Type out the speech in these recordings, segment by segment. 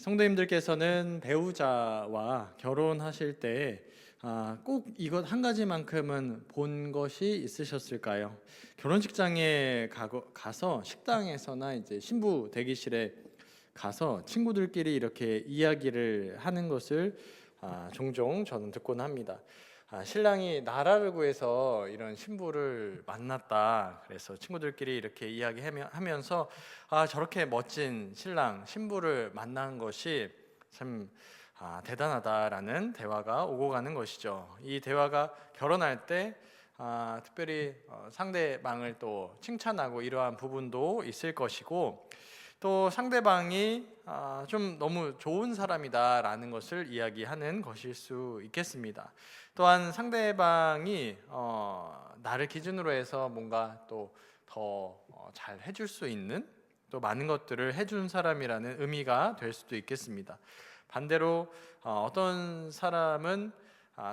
성도님들께서는 배우자와 결혼하실 때 꼭 이것 한 가지만큼은 본 것이 있으셨을까요? 결혼식장에 가서 식당에서나 이제 신부 대기실에 가서 친구들끼리 이렇게 이야기를 하는 것을 종종 저는 듣곤 합니다. 신랑이 나라를 구해서 이런 신부를 만났다. 그래서 친구들끼리 이렇게 이야기하면서 저렇게 멋진 신랑, 신부를 만난 것이 참 대단하다라는 대화가 오고 가는 것이죠. 이 대화가 결혼할 때 특별히 상대방을 또 칭찬하고 이러한 부분도 있을 것이고, 또 상대방이 좀 너무 좋은 사람이다라는 것을 이야기하는 것일 수 있겠습니다. 또한 상대방이 나를 기준으로 해서 뭔가 또 더 잘 해줄 수 있는, 또 많은 것들을 해준 사람이라는 의미가 될 수도 있겠습니다. 반대로 어떤 사람은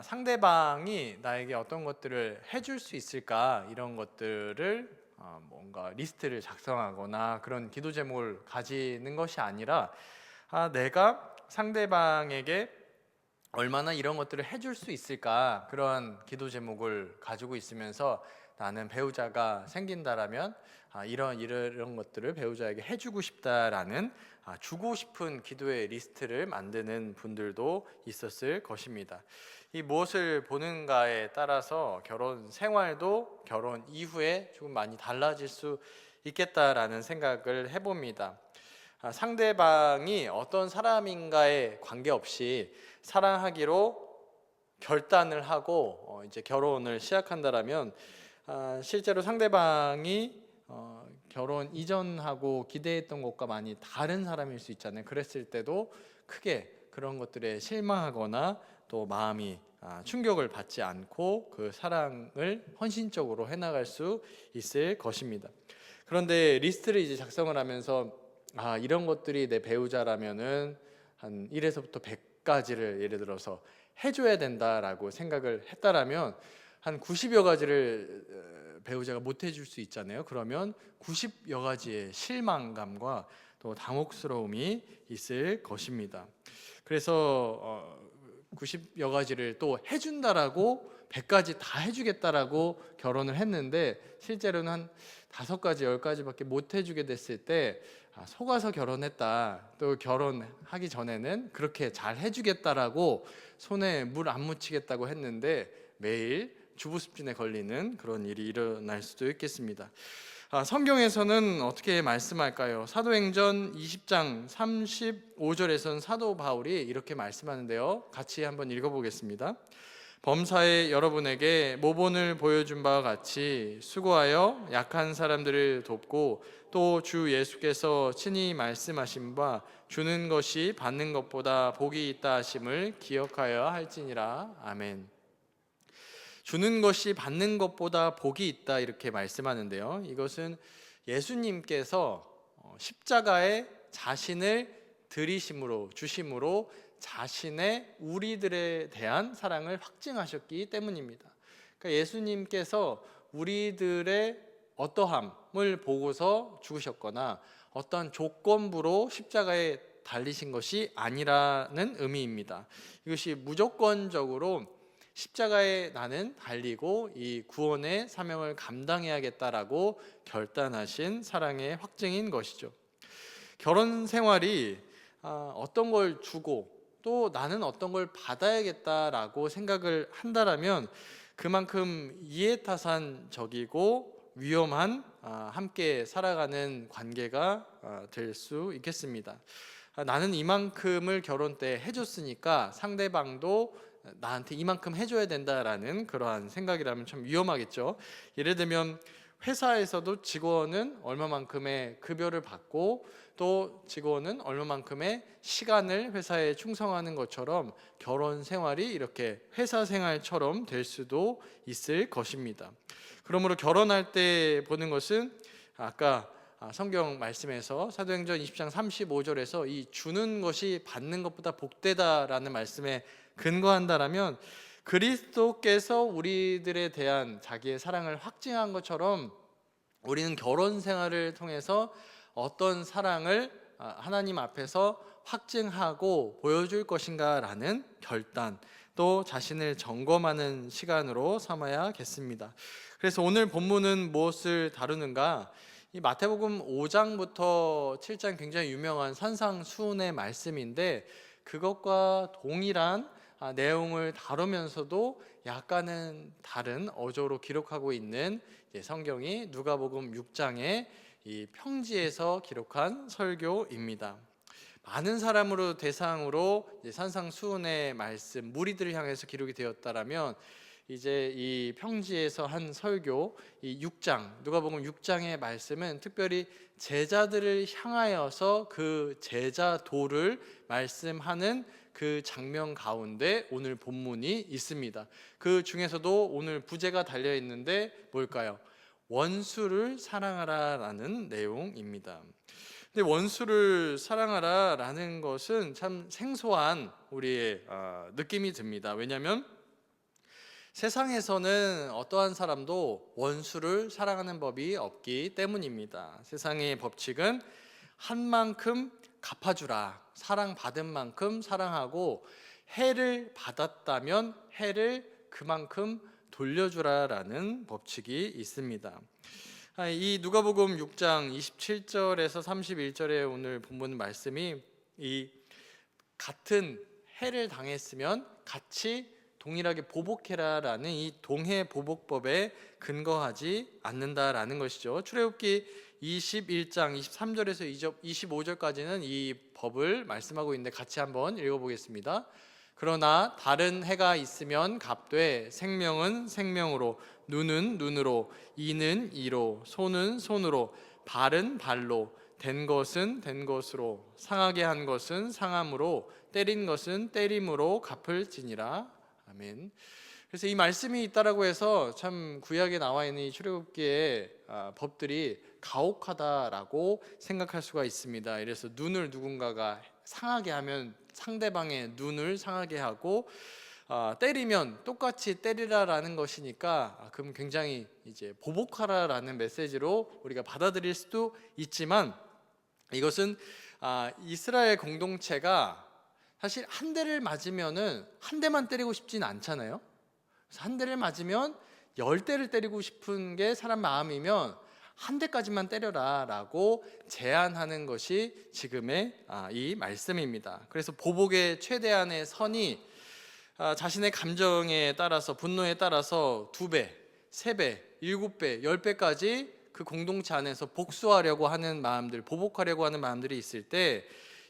상대방이 나에게 어떤 것들을 해줄 수 있을까, 이런 것들을 뭔가 리스트를 작성하거나 그런 기도 제목을 가지는 것이 아니라 내가 상대방에게 얼마나 이런 것들을 해줄 수 있을까, 그런 기도 제목을 가지고 있으면서 나는 배우자가 생긴다라면 이런 것들을 배우자에게 해주고 싶다라는 주고 싶은 기도의 리스트를 만드는 분들도 있었을 것입니다. 이 무엇을 보는가에 따라서 결혼 생활도 결혼 이후에 조금 많이 달라질 수 있겠다라는 생각을 해봅니다. 상대방이 어떤 사람인가에 관계없이 사랑하기로 결단을 하고 이제 결혼을 시작한다라면 실제로 상대방이 결혼 이전하고 기대했던 것과 많이 다른 사람일 수 있잖아요. 그랬을 때도 크게 그런 것들에 실망하거나 또 마음이 충격을 받지 않고 그 사랑을 헌신적으로 해나갈 수 있을 것입니다. 그런데 리스트를 이제 작성을 하면서 이런 것들이 내 배우자라면은 한 1에서부터 100가지를 예를 들어서 해줘야 된다라고 생각을 했다라면 한 90여 가지를 배우자가 못 해줄 수 있잖아요. 그러면 90여 가지의 실망감과 또 당혹스러움이 있을 것입니다. 그래서 90여 가지를 또 해준다라고 100가지 다 해주겠다라고 결혼을 했는데 실제로는 한 5가지, 10가지밖에 못 해주게 됐을 때 속아서 결혼했다. 또 결혼하기 전에는 그렇게 잘 해주겠다라고 손에 물 안 묻히겠다고 했는데 매일 주부습진에 걸리는 그런 일이 일어날 수도 있겠습니다. 성경에서는 어떻게 말씀할까요? 사도행전 20장 35절에서는 사도 바울이 이렇게 말씀하는데요. 같이 한번 읽어보겠습니다. 범사에 여러분에게 모본을 보여준 바와 같이 수고하여 약한 사람들을 돕고 또 주 예수께서 친히 말씀하신 바 주는 것이 받는 것보다 복이 있다 하심을 기억하여 할지니라. 아멘. 주는 것이 받는 것보다 복이 있다, 이렇게 말씀하는데요. 이것은 예수님께서 십자가에 자신을 드리심으로, 주심으로 자신의 우리들에 대한 사랑을 확증하셨기 때문입니다. 그러니까 예수님께서 우리들의 어떠함을 보고서 죽으셨거나 어떤 조건부로 십자가에 달리신 것이 아니라는 의미입니다. 이것이 무조건적으로 십자가에 나는 달리고 이 구원의 사명을 감당해야겠다라고 결단하신 사랑의 확증인 것이죠. 결혼 생활이 어떤 걸 주고 또 나는 어떤 걸 받아야겠다라고 생각을 한다라면 그만큼 이해타산적이고 위험한 함께 살아가는 관계가 될 수 있겠습니다. 나는 이만큼을 결혼 때 해줬으니까 상대방도 나한테 이만큼 해줘야 된다라는 그러한 생각이라면 참 위험하겠죠. 예를 들면 회사에서도 직원은 얼마만큼의 급여를 받고 또 직원은 얼마만큼의 시간을 회사에 충성하는 것처럼 결혼 생활이 이렇게 회사 생활처럼 될 수도 있을 것입니다. 그러므로 결혼할 때 보는 것은 아까 성경 말씀에서 사도행전 20장 35절에서 이 주는 것이 받는 것보다 복되다라는 말씀에 근거한다라면 그리스도께서 우리들에 대한 자기의 사랑을 확증한 것처럼 우리는 결혼 생활을 통해서 어떤 사랑을 하나님 앞에서 확증하고 보여줄 것인가라는 결단, 또 자신을 점검하는 시간으로 삼아야겠습니다. 그래서 오늘 본문은 무엇을 다루는가? 이 마태복음 5장부터 7장 굉장히 유명한 산상수훈의 말씀인데, 그것과 동일한 내용을 다루면서도 약간은 다른 어조로 기록하고 있는 성경이 누가복음 6장의 이 평지에서 기록한 설교입니다. 많은 사람으로 대상으로 산상수훈의 말씀, 무리들을 향해서 기록이 되었다라면, 이제 이 평지에서 한 설교, 이 6장, 누가복음 6장의 말씀은 특별히 제자들을 향하여서 그 제자도를 말씀하는 그 장면 가운데 오늘 본문이 있습니다. 그 중에서도 오늘 부제가 달려 있는데 뭘까요? 원수를 사랑하라라는 내용입니다. 근데 원수를 사랑하라라는 것은 참 생소한 우리의 느낌이 듭니다. 왜냐하면 세상에서는 어떠한 사람도 원수를 사랑하는 법이 없기 때문입니다. 세상의 법칙은 한 만큼 갚아주라, 사랑받은 만큼 사랑하고, 해를 받았다면 해를 그만큼 돌려주라라는 법칙이 있습니다. 이 누가복음 6장 27절에서 31절의 오늘 본문 말씀이 이 같은 해를 당했으면 같이 동일하게 보복해라라는 이 동해보복법에 근거하지 않는다라는 것이죠. 출애굽기 21장 23절에서 25절까지는 이 법을 말씀하고 있는데 같이 한번 읽어보겠습니다. 그러나 다른 해가 있으면 갚되 생명은 생명으로, 눈은 눈으로, 이는 이로, 손은 손으로, 발은 발로, 된 것은 된 것으로, 상하게 한 것은 상함으로, 때린 것은 때림으로 갚을지니라. 아멘. 그래서 이 말씀이 있다라고 해서 참 구약에 나와 있는 이 출애굽기의 법들이 가혹하다라고 생각할 수가 있습니다. 그래서 눈을 누군가가 상하게 하면 상대방의 눈을 상하게 하고, 때리면 똑같이 때리라라는 것이니까 그럼 굉장히 이제 보복하라라는 메시지로 우리가 받아들일 수도 있지만, 이것은 이스라엘 공동체가 사실 한 대를 맞으면은 한 대만 때리고 싶진 않잖아요. 그래서 한 대를 맞으면 10대를 때리고 싶은 게 사람 마음이면 한 대까지만 때려라라고 제안하는 것이 지금의 이 말씀입니다. 그래서 보복의 최대한의 선이 자신의 감정에 따라서, 분노에 따라서 2배, 3배, 7배, 10배까지 그 공동체 안에서 복수하려고 하는 마음들, 보복하려고 하는 마음들이 있을 때,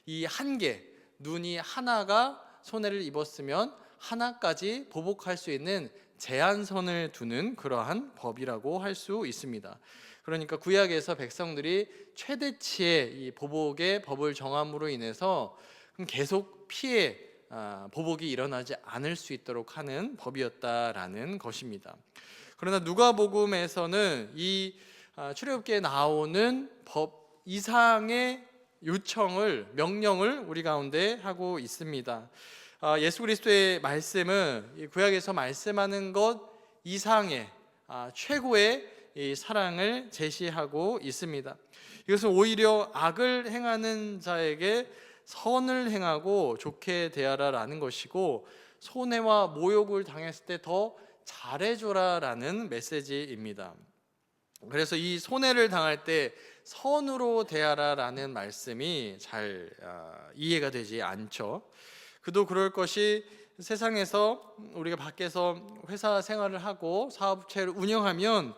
이 한 개, 눈이 하나가 손해를 입었으면 하나까지 보복할 수 있는 제한선을 두는 그러한 법이라고 할 수 있습니다. 그러니까 구약에서 백성들이 최대치의 이 보복의 법을 정함으로 인해서 계속 피해 보복이 일어나지 않을 수 있도록 하는 법이었다라는 것입니다. 그러나 누가복음에서는 이 출애굽기에 나오는 법 이상의 요청을, 명령을 우리 가운데 하고 있습니다. 예수 그리스도의 말씀은 구약에서 말씀하는 것 이상의 최고의 이 사랑을 제시하고 있습니다. 이것은 오히려 악을 행하는 자에게 선을 행하고 좋게 대하라라는 것이고, 손해와 모욕을 당했을 때 더 잘해줘라라는 메시지입니다. 그래서 이 손해를 당할 때 선으로 대하라라는 말씀이 잘 이해가 되지 않죠. 그도 그럴 것이, 세상에서 우리가 밖에서 회사 생활을 하고 사업체를 운영하면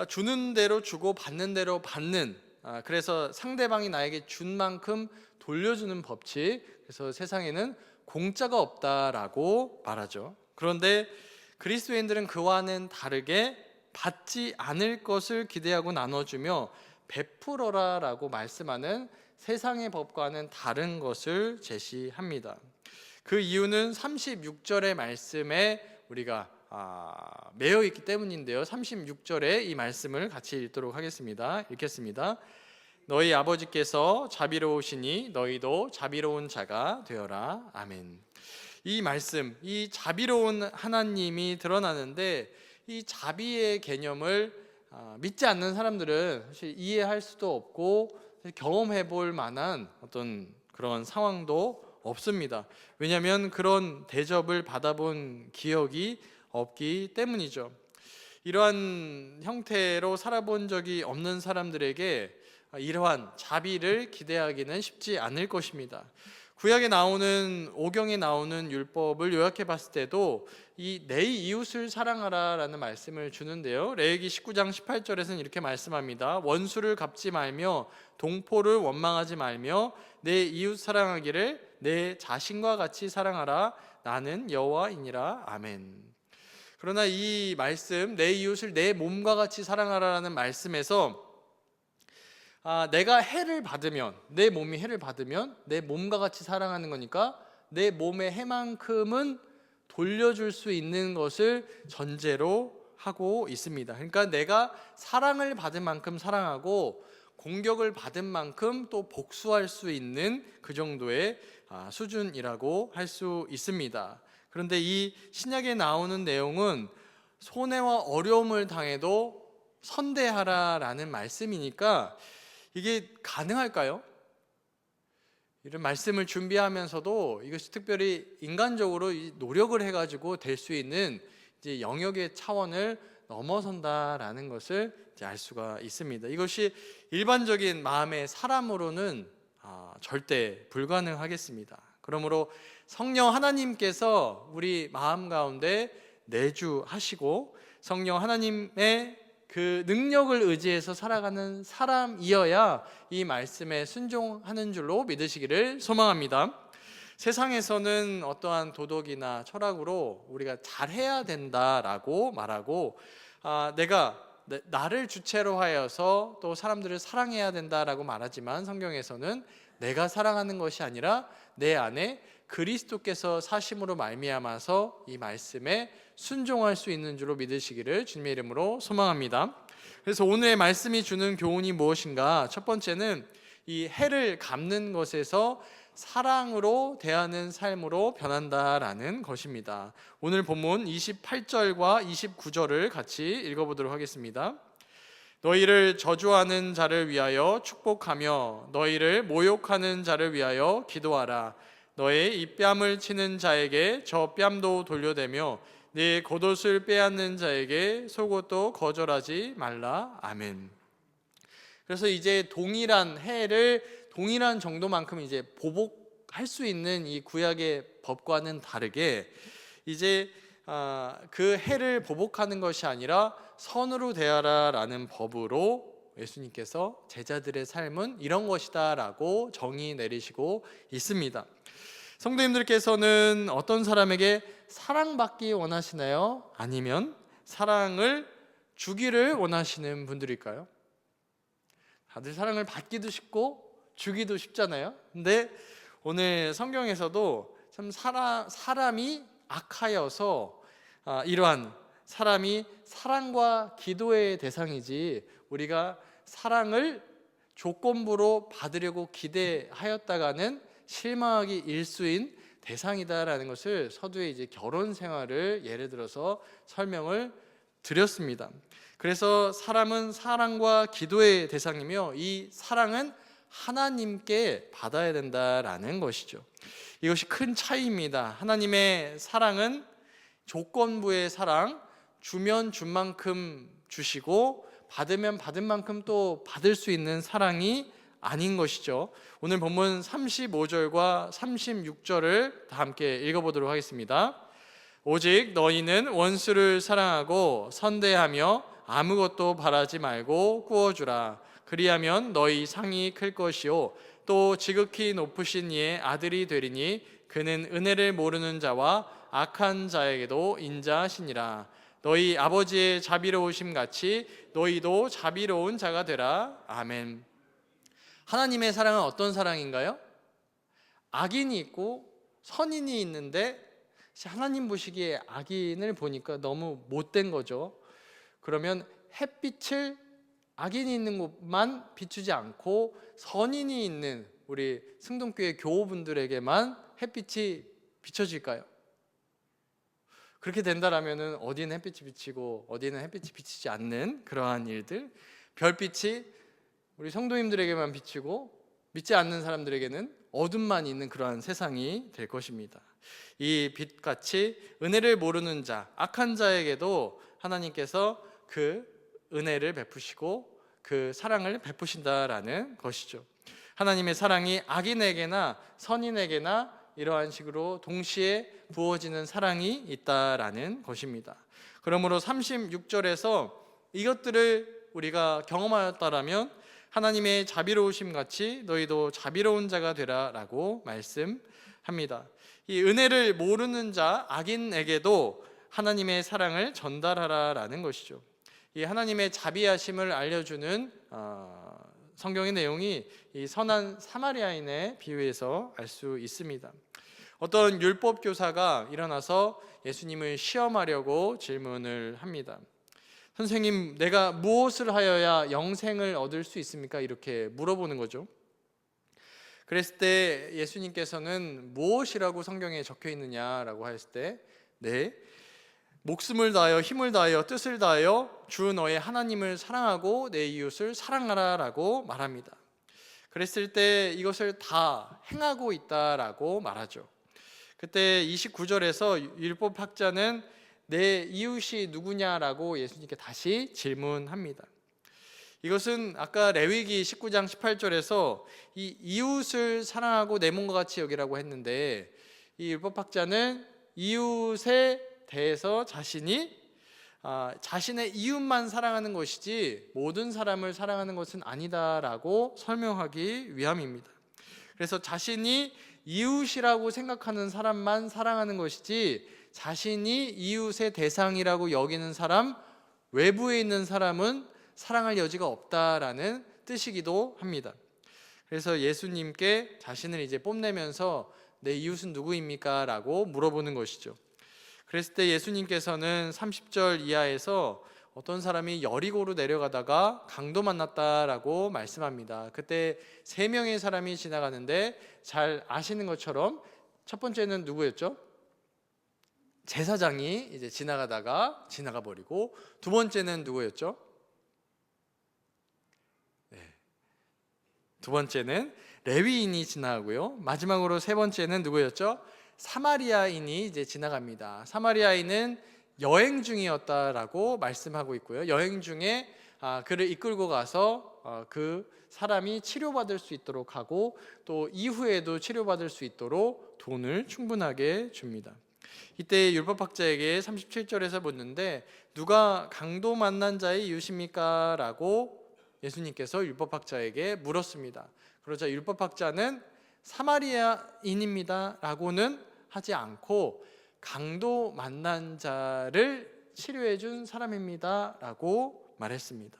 주는 대로 주고 받는 대로 받는, 그래서 상대방이 나에게 준 만큼 돌려주는 법칙, 그래서 세상에는 공짜가 없다라고 말하죠. 그런데 그리스도인들은 그와는 다르게 받지 않을 것을 기대하고 나눠주며 베풀어라라고 말씀하는 세상의 법과는 다른 것을 제시합니다. 그 이유는 36절의 말씀에 우리가 매여 있기 때문인데요. 36절에 이 말씀을 같이 읽도록 하겠습니다. 읽겠습니다. 너희 아버지께서 자비로우시니 너희도 자비로운 자가 되어라. 아멘. 이 말씀, 이 자비로운 하나님이 드러나는데, 이 자비의 개념을 믿지 않는 사람들은 사실 이해할 수도 없고 경험해 볼 만한 어떤 그런 상황도 없습니다. 왜냐하면 그런 대접을 받아본 기억이 없기 때문이죠. 이러한 형태로 살아본 적이 없는 사람들에게 이러한 자비를 기대하기는 쉽지 않을 것입니다. 구약에 나오는, 오경에 나오는 율법을 요약해 봤을 때도 이 내 이웃을 사랑하라라는 말씀을 주는데요. 레위기 19장 18절에서는 이렇게 말씀합니다. 원수를 갚지 말며 동포를 원망하지 말며 내 이웃 사랑하기를 내 자신과 같이 사랑하라. 나는 여호와이니라. 아멘. 그러나 이 말씀, 내 이웃을 내 몸과 같이 사랑하라는 말씀에서 내가 해를 받으면, 내 몸이 해를 받으면 내 몸과 같이 사랑하는 거니까 내 몸의 해만큼은 돌려줄 수 있는 것을 전제로 하고 있습니다. 그러니까 내가 사랑을 받은 만큼 사랑하고 공격을 받은 만큼 또 복수할 수 있는 그 정도의 수준이라고 할 수 있습니다. 그런데 이 신약에 나오는 내용은 손해와 어려움을 당해도 선대하라라는 말씀이니까 이게 가능할까요? 이런 말씀을 준비하면서도 이것이 특별히 인간적으로 노력을 해가지고 될 수 있는 이제 영역의 차원을 넘어선다라는 것을 이제 알 수가 있습니다. 이것이 일반적인 마음의 사람으로는 절대 불가능하겠습니다. 그러므로 성령 하나님께서 우리 마음 가운데 내주하시고 성령 하나님의 그 능력을 의지해서 살아가는 사람이어야 이 말씀에 순종하는 줄로 믿으시기를 소망합니다. 세상에서는 어떠한 도덕이나 철학으로 우리가 잘해야 된다라고 말하고 내가 나를 주체로 하여서 또 사람들을 사랑해야 된다라고 말하지만 성경에서는 내가 사랑하는 것이 아니라 내 안에 그리스도께서 사심으로 말미암아서 이 말씀에 순종할 수 있는 줄로 믿으시기를 주님의 이름으로 소망합니다. 그래서 오늘의 말씀이 주는 교훈이 무엇인가? 첫 번째는 이 해를 갚는 것에서 사랑으로 대하는 삶으로 변한다라는 것입니다. 오늘 본문 28절과 29절을 같이 읽어보도록 하겠습니다. 너희를 저주하는 자를 위하여 축복하며 너희를 모욕하는 자를 위하여 기도하라. 너의 이 뺨을 치는 자에게 저 뺨도 돌려대며 네 겉옷을 빼앗는 자에게 속옷도 거절하지 말라. 아멘. 그래서 이제 동일한 해를 동일한 정도만큼 이제 보복할 수 있는 이 구약의 법과는 다르게 이제 그 해를 보복하는 것이 아니라 선으로 대하라라는 법으로 예수님께서 제자들의 삶은 이런 것이다라고 정의 내리시고 있습니다. 성도님들께서는 어떤 사람에게 사랑받기 원하시나요? 아니면 사랑을 주기를 원하시는 분들일까요? 다들 사랑을 받기도 쉽고 주기도 쉽잖아요. 근데 오늘 성경에서도 참 사람이 악하여서 이러한 사람이 사랑과 기도의 대상이지 우리가 사랑을 조건부로 받으려고 기대하였다가는 실망하기 일수인 대상이다라는 것을 서두에 이제 결혼 생활을 예를 들어서 설명을 드렸습니다. 그래서 사람은 사랑과 기도의 대상이며 이 사랑은 하나님께 받아야 된다라는 것이죠. 이것이 큰 차이입니다. 하나님의 사랑은 조건부의 사랑, 주면 준 만큼 주시고 받으면 받은 만큼 또 받을 수 있는 사랑이 아닌 것이죠. 오늘 본문 35절과 36절을 다 함께 읽어보도록 하겠습니다. 오직 너희는 원수를 사랑하고 선대하며 아무것도 바라지 말고 구워주라. 그리하면 너희 상이 클 것이요 또 지극히 높으신 이의 아들이 되리니 그는 은혜를 모르는 자와 악한 자에게도 인자하시니라. 너희 아버지의 자비로우심 같이 너희도 자비로운 자가 되라. 아멘. 하나님의 사랑은 어떤 사랑인가요? 악인이 있고 선인이 있는데 하나님 보시기에 악인을 보니까 너무 못된 거죠. 그러면 햇빛을 악인이 있는 곳만 비추지 않고 선인이 있는 우리 승동교회 교우분들에게만 햇빛이 비춰질까요? 그렇게 된다라면은 어디는 햇빛이 비치고 어디는 햇빛이 비치지 않는 그러한 일들, 별빛이 우리 성도님들에게만 비치고 믿지 않는 사람들에게는 어둠만 있는 그러한 세상이 될 것입니다. 이 빛같이 은혜를 모르는 자, 악한 자에게도 하나님께서 그 은혜를 베푸시고 그 사랑을 베푸신다라는 것이죠. 하나님의 사랑이 악인에게나 선인에게나 이러한 식으로 동시에 부어지는 사랑이 있다라는 것입니다. 그러므로 36절에서 이것들을 우리가 경험하였다라면 하나님의 자비로우심 같이 너희도 자비로운 자가 되라라고 말씀합니다. 이 은혜를 모르는 자 악인에게도 하나님의 사랑을 전달하라라는 것이죠. 이 하나님의 자비하심을 알려주는 성경의 내용이 이 선한 사마리아인의 비유에서 알 수 있습니다. 어떤 율법 교사가 일어나서 예수님을 시험하려고 질문을 합니다. 선생님, 내가 무엇을 하여야 영생을 얻을 수 있습니까? 이렇게 물어보는 거죠. 그랬을 때 예수님께서는 무엇이라고 성경에 적혀 있느냐라고 했을 때, 네, 목숨을 다하여 힘을 다하여 뜻을 다하여 주 너의 하나님을 사랑하고 내 이웃을 사랑하라라고 말합니다. 그랬을 때 이것을 다 행하고 있다라고 말하죠. 그때 29절에서 율법학자는 내 이웃이 누구냐라고 예수님께 다시 질문합니다. 이것은 아까 레위기 19장 18절에서 이 이웃을 사랑하고 내 몸과 같이 여기라고 했는데, 이 율법학자는 이웃에 대해서 자신이 자신의 이웃만 사랑하는 것이지 모든 사람을 사랑하는 것은 아니다라고 설명하기 위함입니다. 그래서 자신이 이웃이라고 생각하는 사람만 사랑하는 것이지 자신이 이웃의 대상이라고 여기는 사람, 외부에 있는 사람은 사랑할 여지가 없다라는 뜻이기도 합니다. 그래서 예수님께 자신을 이제 뽐내면서 내 이웃은 누구입니까? 라고 물어보는 것이죠. 그랬을 때 예수님께서는 30절 이하에서 어떤 사람이 여리고로 내려가다가 강도 만났다라고 말씀합니다. 그때 3명의 사람이 지나가는데 잘 아시는 것처럼 첫 번째는 누구였죠? 제사장이 이제 지나가다가 지나가 버리고, 두 번째는 누구였죠? 두 번째는 레위인이 지나가고요. 마지막으로 세 번째는 누구였죠? 사마리아인이 이제 지나갑니다. 사마리아인은 여행 중이었다라고 말씀하고 있고요. 여행 중에 그를 이끌고 가서 그 사람이 치료받을 수 있도록 하고 또 이후에도 치료받을 수 있도록 돈을 충분하게 줍니다. 이때 율법학자에게 37절에서 묻는데 누가 강도 만난 자의 이웃입니까? 라고 예수님께서 율법학자에게 물었습니다. 그러자 율법학자는 사마리아인입니다 라고는 하지 않고 강도 만난 자를 치료해 준 사람입니다 라고 말했습니다.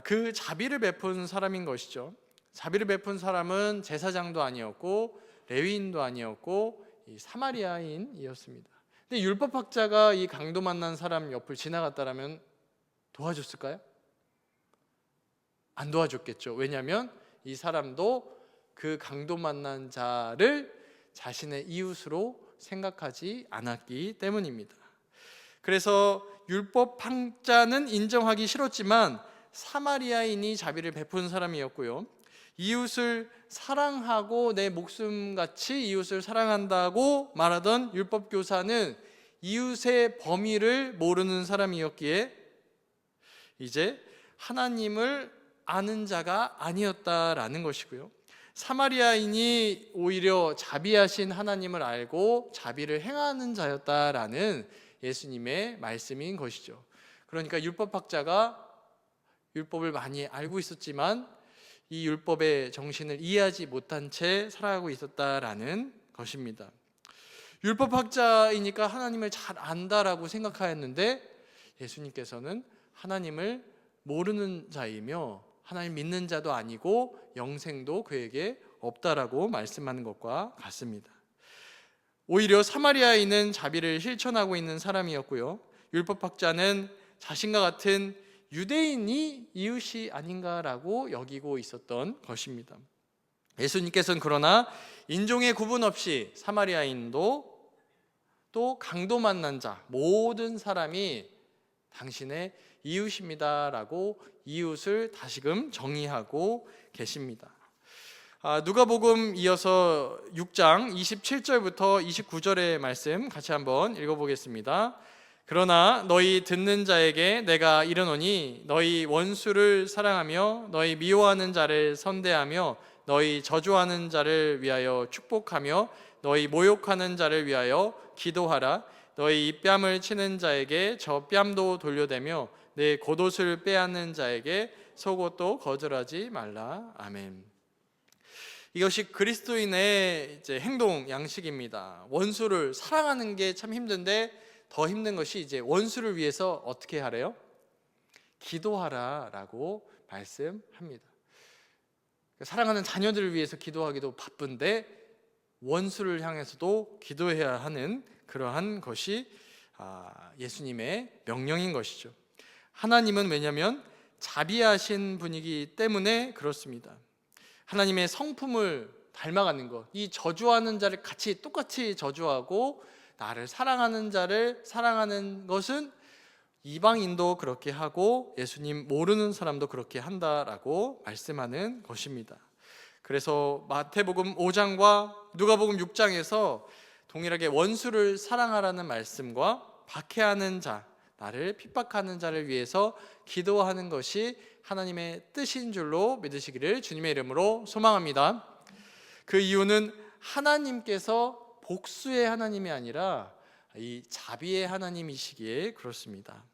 그 자비를 베푼 사람인 것이죠. 자비를 베푼 사람은 제사장도 아니었고 레위인도 아니었고 이 사마리아인이었습니다. 근데 율법학자가 이 강도 만난 사람 옆을 지나갔다라면 도와줬을까요? 안 도와줬겠죠. 왜냐하면 이 사람도 그 강도 만난 자를 자신의 이웃으로 생각하지 않았기 때문입니다. 그래서 율법학자는 인정하기 싫었지만 사마리아인이 자비를 베푼 사람이었고요. 이웃을 사랑하고 내 목숨같이 이웃을 사랑한다고 말하던 율법교사는 이웃의 범위를 모르는 사람이었기에 이제 하나님을 아는 자가 아니었다라는 것이고요. 사마리아인이 오히려 자비하신 하나님을 알고 자비를 행하는 자였다라는 예수님의 말씀인 것이죠. 그러니까 율법학자가 율법을 많이 알고 있었지만 이 율법의 정신을 이해하지 못한 채 살아가고 있었다라는 것입니다. 율법학자이니까 하나님을 잘 안다라고 생각하였는데 예수님께서는 하나님을 모르는 자이며 하나님 믿는 자도 아니고 영생도 그에게 없다라고 말씀하는 것과 같습니다. 오히려 사마리아인은 자비를 실천하고 있는 사람이었고요. 율법학자는 자신과 같은 유대인이 이웃이 아닌가라고 여기고 있었던 것입니다. 예수님께서는 그러나 인종의 구분 없이 사마리아인도 또 강도 만난 자 모든 사람이 당신의 이웃입니다라고 이웃을 다시금 정의하고 계십니다. 누가복음 이어서 6장 27절부터 29절의 말씀 같이 한번 읽어보겠습니다. 그러나 너희 듣는 자에게 내가 이르노니 너희 원수를 사랑하며 너희 미워하는 자를 선대하며 너희 저주하는 자를 위하여 축복하며 너희 모욕하는 자를 위하여 기도하라. 너희 이 뺨을 치는 자에게 저 뺨도 돌려대며 내 겉옷을 빼앗는 자에게 속옷도 거절하지 말라. 아멘. 이것이 그리스도인의 이제 행동 양식입니다. 원수를 사랑하는 게 참 힘든데 더 힘든 것이 이제 원수를 위해서 어떻게 하래요? 기도하라라고 말씀합니다. 사랑하는 자녀들을 위해서 기도하기도 바쁜데 원수를 향해서도 기도해야 하는 그러한 것이 예수님의 명령인 것이죠. 하나님은 왜냐하면 자비하신 분이기 때문에 그렇습니다. 하나님의 성품을 닮아가는 것, 이 저주하는 자를 같이 똑같이 저주하고 나를 사랑하는 자를 사랑하는 것은 이방인도 그렇게 하고 예수님 모르는 사람도 그렇게 한다라고 말씀하는 것입니다. 그래서 마태복음 5장과 누가복음 6장에서 동일하게 원수를 사랑하라는 말씀과 박해하는 자, 나를 핍박하는 자를 위해서 기도하는 것이 하나님의 뜻인 줄로 믿으시기를 주님의 이름으로 소망합니다. 그 이유는 하나님께서 복수의 하나님이 아니라 이 자비의 하나님이시기에 그렇습니다.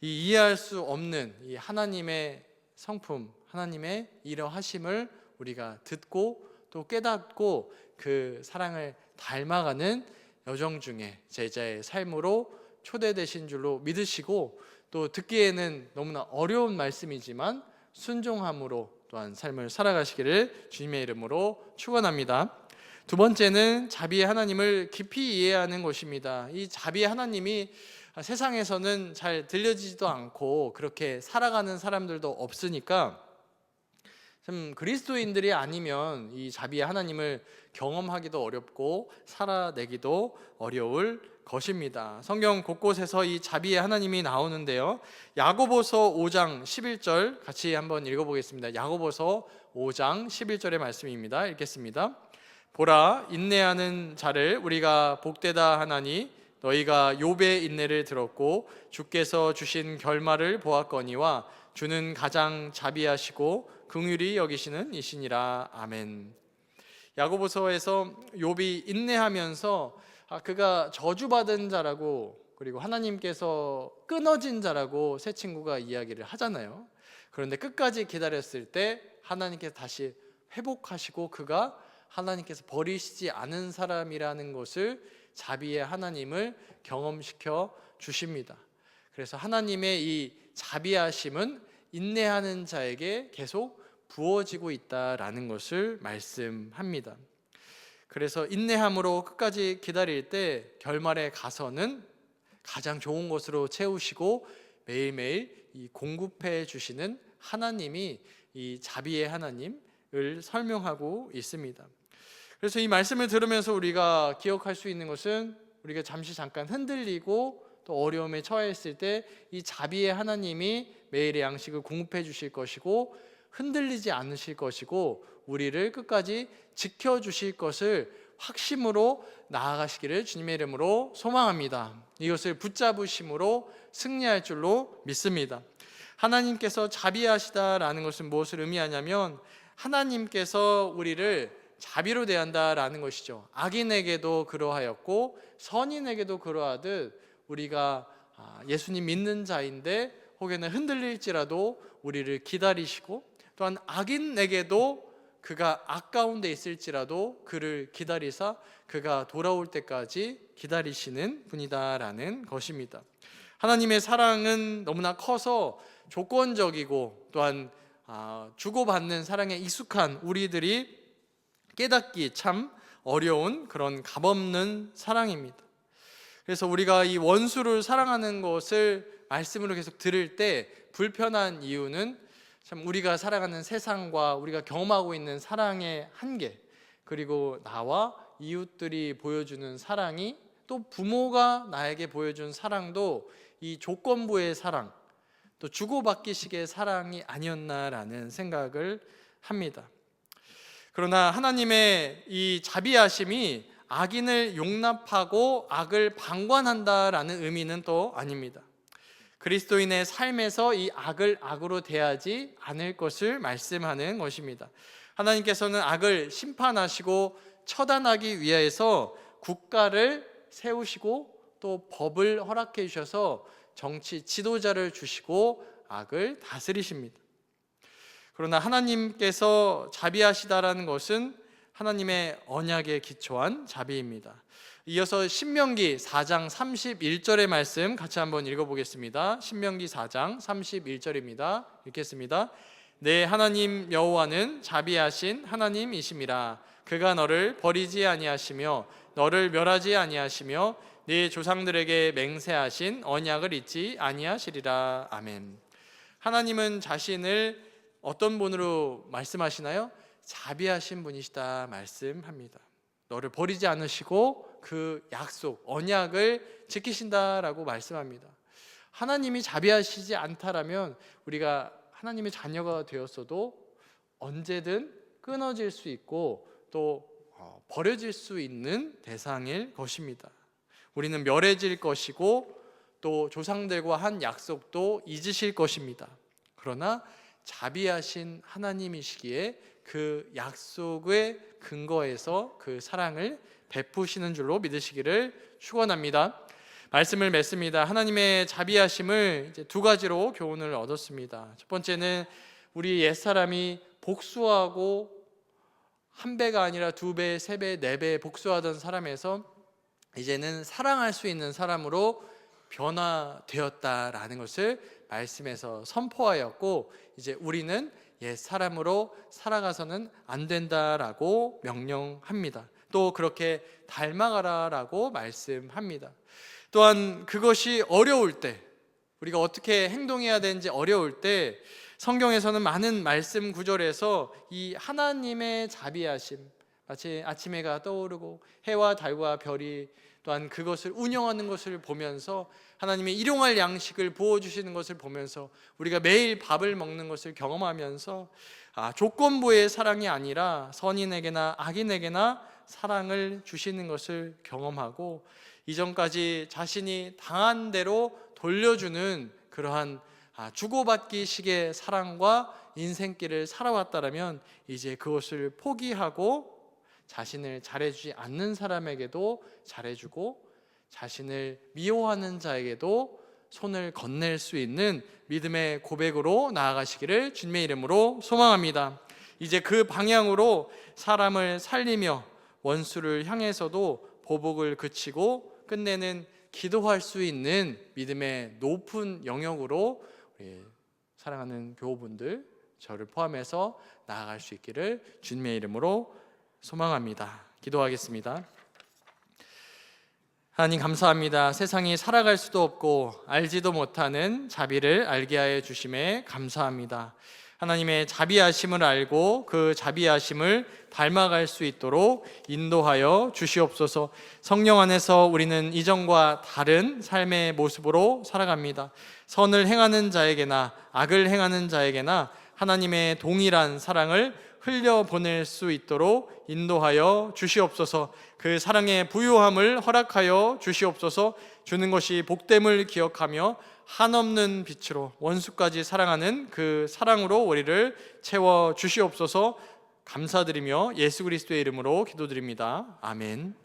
이 이해할 수 없는 이 하나님의 성품, 하나님의 이러하심을 우리가 듣고 또 깨닫고 그 사랑을 닮아가는 여정 중에 제자의 삶으로 초대되신 줄로 믿으시고 또 듣기에는 너무나 어려운 말씀이지만 순종함으로 또한 삶을 살아가시기를 주님의 이름으로 축원합니다. 두 번째는 자비의 하나님을 깊이 이해하는 것입니다. 이 자비의 하나님이 세상에서는 잘 들려지지도 않고 그렇게 살아가는 사람들도 없으니까 참 그리스도인들이 아니면 이 자비의 하나님을 경험하기도 어렵고 살아내기도 어려울 것입니다. 성경 곳곳에서 이 자비의 하나님이 나오는데요. 야고보서 5장 11절 같이 한번 읽어보겠습니다. 야고보서 5장 11절의 말씀입니다. 읽겠습니다. 보라, 인내하는 자를 우리가 복되다 하나니 너희가 욥의 인내를 들었고 주께서 주신 결말을 보았거니와 주는 가장 자비하시고 긍휼히 여기시는 이시니라. 아멘. 야고보서에서 욥이 인내하면서 그가 저주받은 자라고 그리고 하나님께서 끊어진 자라고 세 친구가 이야기를 하잖아요. 그런데 끝까지 기다렸을 때 하나님께서 다시 회복하시고 그가 하나님께서 버리시지 않은 사람이라는 것을 자비의 하나님을 경험시켜 주십니다. 그래서 하나님의 이 자비하심은 인내하는 자에게 계속 부어지고 있다라는 것을 말씀합니다. 그래서 인내함으로 끝까지 기다릴 때 결말에 가서는 가장 좋은 것으로 채우시고 매일매일 이 공급해 주시는 하나님이 이 자비의 하나님을 설명하고 있습니다. 그래서 이 말씀을 들으면서 우리가 기억할 수 있는 것은 우리가 잠깐 흔들리고 또 어려움에 처했을 때 이 자비의 하나님이 매일의 양식을 공급해 주실 것이고 흔들리지 않으실 것이고 우리를 끝까지 지켜주실 것을 확심으로 나아가시기를 주님의 이름으로 소망합니다. 이것을 붙잡으심으로 승리할 줄로 믿습니다. 하나님께서 자비하시다라는 것은 무엇을 의미하냐면 하나님께서 우리를 자비로 대한다라는 것이죠. 악인에게도 그러하였고 선인에게도 그러하듯 우리가 예수님 믿는 자인데 혹여나 흔들릴지라도 우리를 기다리시고 또한 악인에게도 그가 악가운데 있을지라도 그를 기다리사 그가 돌아올 때까지 기다리시는 분이다라는 것입니다. 하나님의 사랑은 너무나 커서 조건적이고 또한 주고받는 사랑에 익숙한 우리들이 깨닫기 참 어려운 그런 값없는 사랑입니다. 그래서 우리가 이 원수를 사랑하는 것을 말씀으로 계속 들을 때 불편한 이유는 참 우리가 살아가는 세상과 우리가 경험하고 있는 사랑의 한계, 그리고 나와 이웃들이 보여주는 사랑이 또 부모가 나에게 보여준 사랑도 이 조건부의 사랑, 또 주고받기식의 사랑이 아니었나라는 생각을 합니다. 그러나 하나님의 이 자비하심이 악인을 용납하고 악을 방관한다라는 의미는 또 아닙니다. 그리스도인의 삶에서 이 악을 악으로 대하지 않을 것을 말씀하는 것입니다. 하나님께서는 악을 심판하시고 처단하기 위해서 국가를 세우시고 또 법을 허락해 주셔서 정치 지도자를 주시고 악을 다스리십니다. 그러나 하나님께서 자비하시다라는 것은 하나님의 언약에 기초한 자비입니다. 이어서 신명기 4장 31절의 말씀 같이 한번 읽어보겠습니다. 신명기 4장 31절입니다. 읽겠습니다. 내 하나님 여호와는 자비하신 하나님이심이라. 그가 너를 버리지 아니하시며 너를 멸하지 아니하시며 네 조상들에게 맹세하신 언약을 잊지 아니하시리라. 아멘. 하나님은 자신을 어떤 분으로 말씀하시나요? 자비하신 분이시다 말씀합니다. 너를 버리지 않으시고 그 약속, 언약을 지키신다라고 말씀합니다. 하나님이 자비하시지 않다라면 우리가 하나님의 자녀가 되었어도 언제든 끊어질 수 있고 또 버려질 수 있는 대상일 것입니다. 우리는 멸해질 것이고 또 조상들과 한 약속도 잊으실 것입니다. 그러나 자비하신 하나님이시기에 그 약속의 근거에서 그 사랑을 베푸시는 줄로 믿으시기를 축원합니다. 말씀을 맺습니다. 하나님의 자비하심을 이제 두 가지로 교훈을 얻었습니다. 첫 번째는 우리 옛사람이 복수하고 한 배가 아니라 두 배, 세 배, 네 배 복수하던 사람에서 이제는 사랑할 수 있는 사람으로 변화되었다라는 것을 말씀에서 선포하였고, 이제 우리는 옛 사람으로 살아가서는 안 된다라고 명령합니다. 또 그렇게 닮아가라라고 말씀합니다. 또한 그것이 어려울 때, 우리가 어떻게 행동해야 되는지 어려울 때 성경에서는 많은 말씀 구절에서 이 하나님의 자비하심, 마치 아침 해가 떠오르고 해와 달과 별이 또한 그것을 운영하는 것을 보면서 하나님의 일용할 양식을 부어주시는 것을 보면서 우리가 매일 밥을 먹는 것을 경험하면서 조건부의 사랑이 아니라 선인에게나 악인에게나 사랑을 주시는 것을 경험하고, 이전까지 자신이 당한 대로 돌려주는 그러한 주고받기 식의 사랑과 인생길을 살아왔다면 이제 그것을 포기하고 자신을 잘해주지 않는 사람에게도 잘해주고 자신을 미워하는 자에게도 손을 건넬 수 있는 믿음의 고백으로 나아가시기를 주님의 이름으로 소망합니다. 이제 그 방향으로 사람을 살리며 원수를 향해서도 보복을 그치고 끝내는 기도할 수 있는 믿음의 높은 영역으로 우리 사랑하는 교우분들, 저를 포함해서 나아갈 수 있기를 주님의 이름으로 소망합니다. 기도하겠습니다. 하나님 감사합니다. 세상이 살아갈 수도 없고 알지도 못하는 자비를 알게 하여 주심에 감사합니다. 하나님의 자비하심을 알고 그 자비하심을 닮아갈 수 있도록 인도하여 주시옵소서. 성령 안에서 우리는 이전과 다른 삶의 모습으로 살아갑니다. 선을 행하는 자에게나 악을 행하는 자에게나 하나님의 동일한 사랑을 흘려보낼 수 있도록 인도하여 주시옵소서. 그 사랑의 부요함을 허락하여 주시옵소서. 주는 것이 복됨을 기억하며 한없는 빛으로 원수까지 사랑하는 그 사랑으로 우리를 채워 주시옵소서. 감사드리며 예수 그리스도의 이름으로 기도드립니다. 아멘.